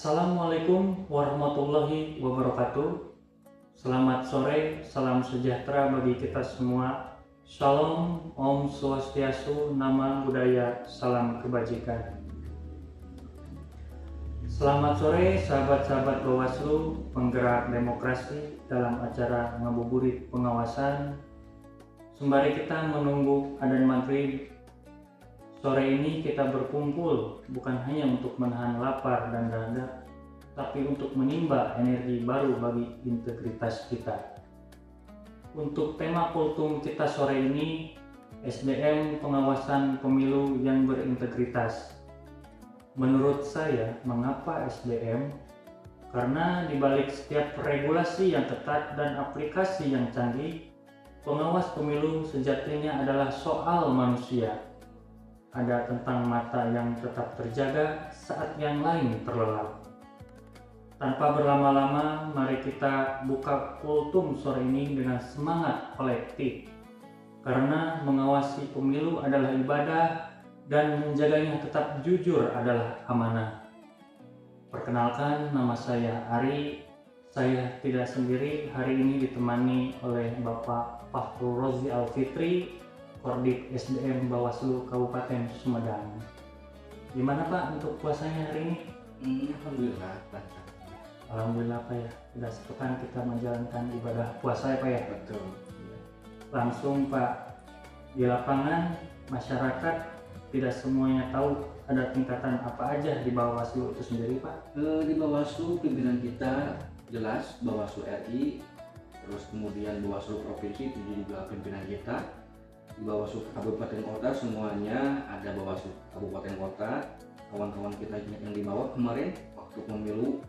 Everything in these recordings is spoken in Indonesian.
Assalamualaikum warahmatullahi wabarakatuh. Selamat sore, salam sejahtera bagi kita semua. Shalom, Om Swastiastu, Nama Budaya, Salam Kebajikan. Selamat sore sahabat-sahabat Bawaslu, penggerak demokrasi dalam acara ngabuburit pengawasan. Sembari kita menunggu adzan maghrib, sore ini kita berkumpul bukan hanya untuk menahan lapar dan dahaga, tapi untuk menimba energi baru bagi integritas kita. Untuk tema kultum kita sore ini, SDM pengawasan pemilu yang berintegritas. Menurut saya, mengapa SDM? Karena di balik setiap regulasi yang ketat dan aplikasi yang canggih, pengawas pemilu sejatinya adalah soal manusia. Ada tentang mata yang tetap terjaga saat yang lain terlelap. Tanpa berlama-lama, mari kita buka kultum sore ini dengan semangat kolektif. Karena mengawasi pemilu adalah ibadah dan menjaganya tetap jujur adalah amanah. Perkenalkan, nama saya Ari. Saya tidak sendiri, hari ini ditemani oleh Bapak Fakhrul Rozi Alfitri, Korbit SDM Bawaslu Kabupaten Sumedang. Gimana Pak untuk puasanya hari ini? Alhamdulillah lancar. Alhamdulillah Pak ya, sudah sepekan kita menjalankan ibadah puasa ya Pak ya. Betul. Langsung Pak, di lapangan masyarakat tidak semuanya tahu ada tingkatan apa aja di Bawaslu itu sendiri Pak. Di Bawaslu pimpinan kita jelas Bawaslu RI, terus kemudian Bawaslu Provinsi itu juga pimpinan kita. Di Bawaslu Kabupaten Kota semuanya ada Bawaslu Kabupaten Kota, kawan-kawan kita yang di bawah kemarin waktu pemilu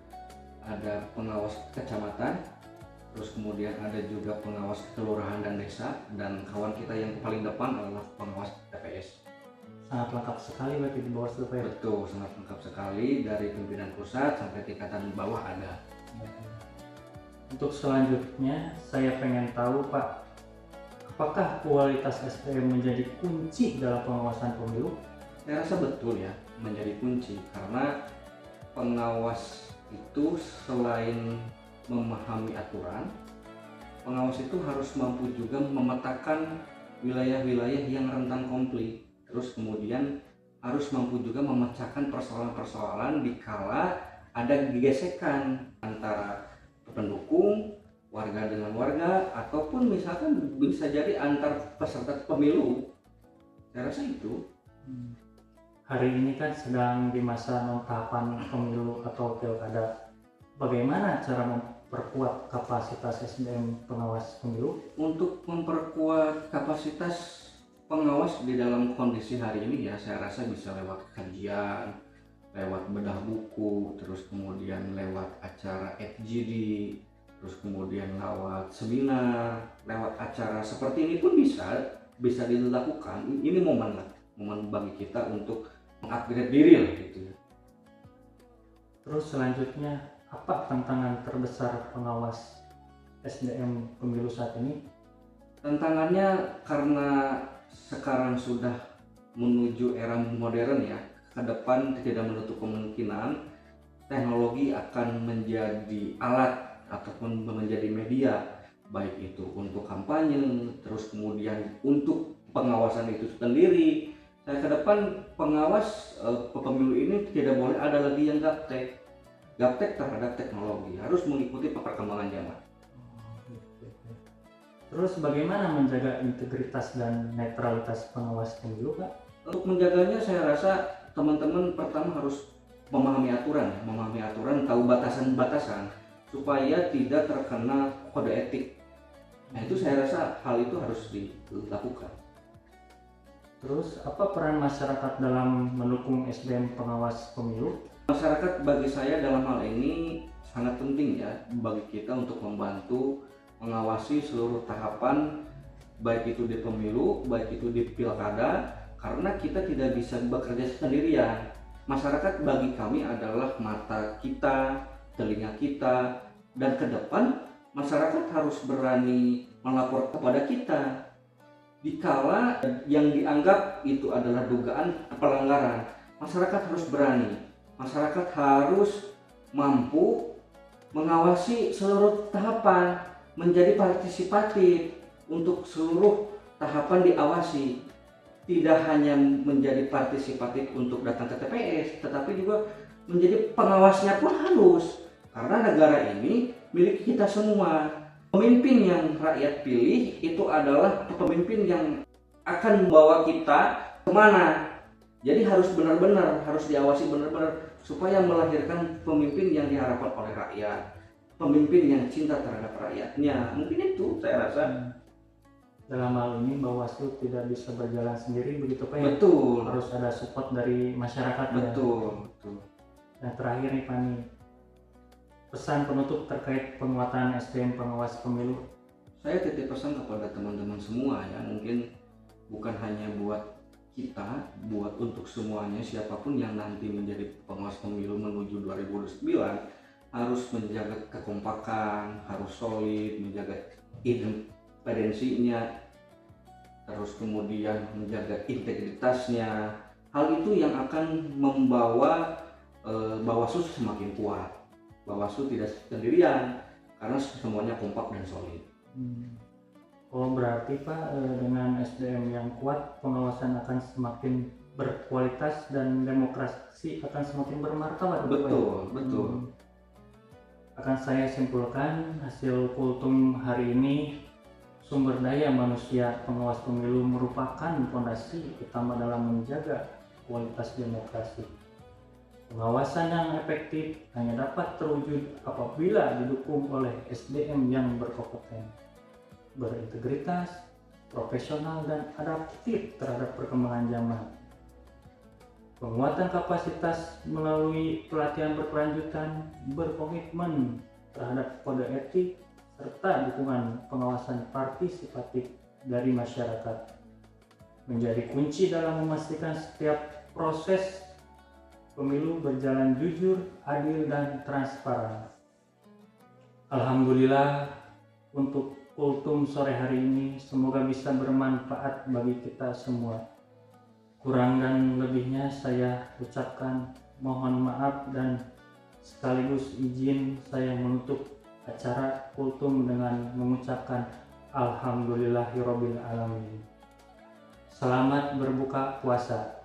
ada pengawas kecamatan, terus kemudian ada juga pengawas kelurahan dan desa, dan kawan kita yang paling depan adalah pengawas TPS. Sangat lengkap sekali berarti di Bawaslu Pak ya. Betul, sangat lengkap sekali dari pimpinan pusat sampai tingkatan bawah ada. Untuk selanjutnya saya pengen tahu Pak, apakah kualitas SDM menjadi kunci dalam pengawasan pemilu? Saya rasa betul ya, menjadi kunci karena pengawas itu selain memahami aturan, pengawas itu harus mampu juga memetakan wilayah-wilayah yang rentan konflik, terus kemudian harus mampu juga memecahkan persoalan-persoalan dikala ada gesekan antara pendukung, warga dengan warga, ataupun misalkan bisa jadi antar peserta pemilu. Saya rasa itu. Hari ini kan sedang di masa tahapan pemilu atau pilkada. Bagaimana cara memperkuat kapasitas SDM pengawas pemilu? Untuk memperkuat kapasitas pengawas di dalam kondisi hari ini ya, saya rasa bisa lewat kajian, lewat bedah buku, terus kemudian lewat acara FGD, terus kemudian lewat seminar, lewat acara seperti ini pun bisa dilakukan. Ini momen bagi kita untuk mengupgrade diri lah gitu. Terus selanjutnya, apa tantangan terbesar pengawas SDM pemilu saat ini? Tantangannya karena sekarang sudah menuju era modern ya, ke depan tidak menutup kemungkinan teknologi akan menjadi alat ataupun menjadi media, baik itu untuk kampanye, terus kemudian untuk pengawasan itu sendiri. Saya ke depan pengawas pemilu ini tidak boleh ada lagi yang gaptek terhadap teknologi, harus mengikuti perkembangan zaman. Terus bagaimana menjaga integritas dan netralitas pengawas pemilu Pak? Untuk menjaganya saya rasa teman-teman pertama harus memahami aturan, tahu batasan-batasan supaya tidak terkena kode etik. Nah itu saya rasa hal itu harus dilakukan. Terus apa peran masyarakat dalam mendukung SDM pengawas pemilu? Masyarakat bagi saya dalam hal ini sangat penting ya bagi kita untuk membantu mengawasi seluruh tahapan, baik itu di pemilu, baik itu di pilkada, karena kita tidak bisa bekerja sendirian. Masyarakat bagi kami adalah mata kita, telinga kita, dan ke depan masyarakat harus berani melapor kepada kita dikala yang dianggap itu adalah dugaan pelanggaran. Masyarakat harus berani, masyarakat harus mampu mengawasi seluruh tahapan, menjadi partisipatif untuk seluruh tahapan diawasi. Tidak hanya menjadi partisipatif untuk datang ke TPS, tetapi juga menjadi pengawasnya pun harus. Karena negara ini milik kita semua. Pemimpin yang rakyat pilih itu adalah pemimpin yang akan membawa kita kemana. Jadi harus benar-benar, harus diawasi benar-benar supaya melahirkan pemimpin yang diharapkan oleh rakyat, pemimpin yang cinta terhadap rakyatnya. Mungkin itu saya rasa. Dalam hal ini Bawaslu tidak bisa berjalan sendiri begitu Pak ya? Betul. Harus ada support dari masyarakat. Betul. Dan terakhir nih Pak nih, pesan penutup terkait penguatan SDM pengawas pemilu. Saya titip pesan kepada teman-teman semua ya, mungkin bukan hanya buat kita, buat untuk semuanya, siapapun yang nanti menjadi pengawas pemilu menuju 2029 harus menjaga kekompakan, harus solid, menjaga independensinya, terus kemudian menjaga integritasnya. Hal itu yang akan membawa Bawaslu semakin kuat. Bawaslu tidak sendirian karena semuanya kompak dan solid. Oh berarti Pak, dengan SDM yang kuat pengawasan akan semakin berkualitas dan demokrasi akan semakin bermartabat. Betul. Akan saya simpulkan hasil kultum hari ini, sumber daya manusia pengawas pemilu merupakan fondasi utama dalam menjaga kualitas demokrasi. Pengawasan yang efektif hanya dapat terwujud apabila didukung oleh SDM yang berkompeten, berintegritas, profesional, dan adaptif terhadap perkembangan zaman. Penguatan kapasitas melalui pelatihan berkelanjutan, berkomitmen terhadap kode etik, serta dukungan pengawasan partisipatif dari masyarakat menjadi kunci dalam memastikan setiap proses pemilu berjalan jujur, adil, dan transparan. Alhamdulillah untuk kultum sore hari ini semoga bisa bermanfaat bagi kita semua. Kurang dan lebihnya saya ucapkan mohon maaf dan sekaligus izin saya menutup acara kultum dengan mengucapkan Alhamdulillahirobbilalamin. Selamat berbuka puasa.